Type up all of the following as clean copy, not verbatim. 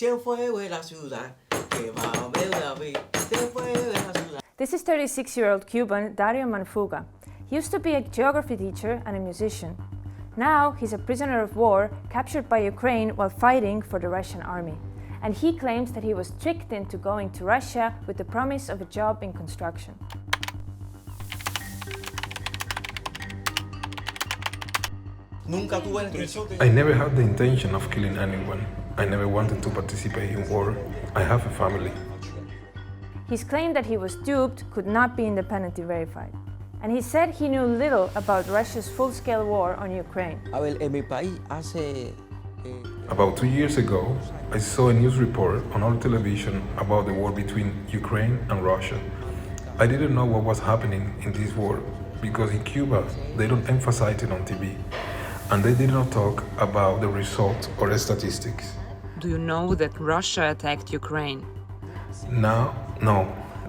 This is 36-year-old Cuban Dario Manfuga. He used to be a geography teacher and a musician. Now he's a prisoner of war captured by Ukraine while fighting for the Russian army. And he claims that he was tricked into going to Russia with the promise of a job in construction. I never had the intention of killing anyone. I never wanted to participate in war. I have a family. His claim that he was duped could not be independently verified. And he said he knew little about Russia's full-scale war on Ukraine. About 2 years ago, I saw a news report on our television about the war between Ukraine and Russia. I didn't know what was happening in this war because in Cuba, they don't emphasize it on TV. And they did not talk about the results or the statistics. Do you know that Russia attacked Ukraine? No.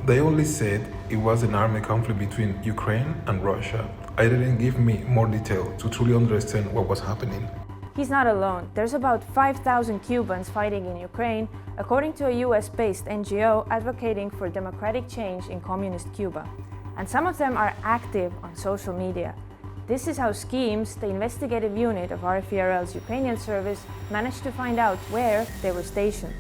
They only said it was an armed conflict between Ukraine and Russia. They didn't give me more detail to truly understand what was happening. He's not alone. There's about 5,000 Cubans fighting in Ukraine, according to a US-based NGO advocating for democratic change in communist Cuba. And some of them are active on social media. This is how Schemes, the investigative unit of RFERL's Ukrainian service, managed to find out where they were stationed.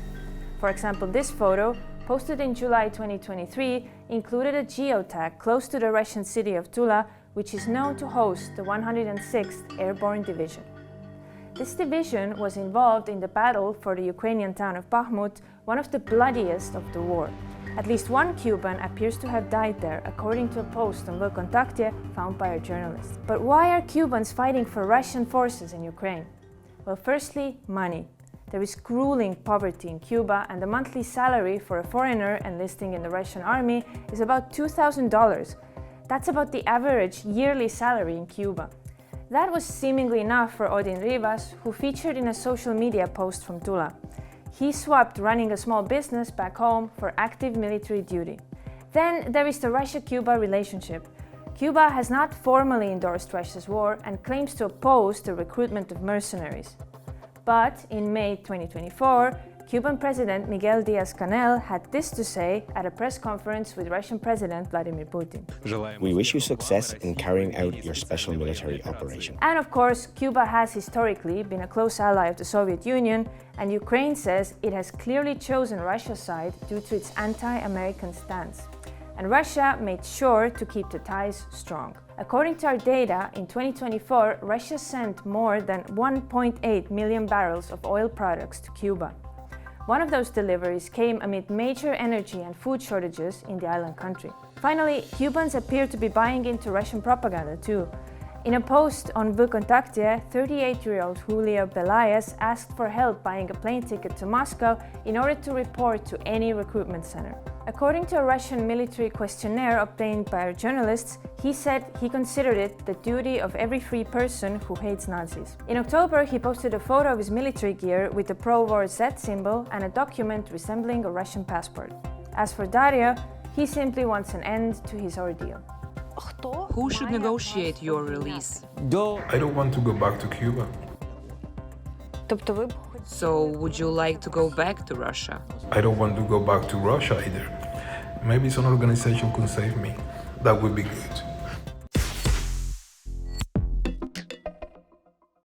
For example, this photo, posted in July 2023, included a geotag close to the Russian city of Tula, which is known to host the 106th Airborne Division. This division was involved in the battle for the Ukrainian town of Bakhmut, one of the bloodiest of the war. At least one Cuban appears to have died there, according to a post on VKontakte found by a journalist. But why are Cubans fighting for Russian forces in Ukraine? Well, firstly, money. There is grueling poverty in Cuba, and the monthly salary for a foreigner enlisting in the Russian army is about $2,000. That's about the average yearly salary in Cuba. That was seemingly enough for Odin Rivas, who featured in a social media post from Tula. He swapped running a small business back home for active military duty. Then there is the Russia-Cuba relationship. Cuba has not formally endorsed Russia's war and claims to oppose the recruitment of mercenaries. But in May 2024, Cuban President Miguel Diaz-Canel had this to say at a press conference with Russian President Vladimir Putin. We wish you success in carrying out your special military operation. And of course, Cuba has historically been a close ally of the Soviet Union, and Ukraine says it has clearly chosen Russia's side due to its anti-American stance. And Russia made sure to keep the ties strong. According to our data, in 2024, Russia sent more than 1.8 million barrels of oil products to Cuba. One of those deliveries came amid major energy and food shortages in the island country. Finally, Cubans appear to be buying into Russian propaganda too. In a post on VKontakte, 38-year-old Julio Belayas asked for help buying a plane ticket to Moscow in order to report to any recruitment center. According to a Russian military questionnaire obtained by our journalists, he said he considered it the duty of every free person who hates Nazis. In October, he posted a photo of his military gear with the pro-war Z symbol and a document resembling a Russian passport. As for Dario, he simply wants an end to his ordeal. Who should negotiate your release? I don't want to go back to Cuba. So, would you like to go back to Russia? I don't want to go back to Russia either. Maybe some organization could save me. That would be good.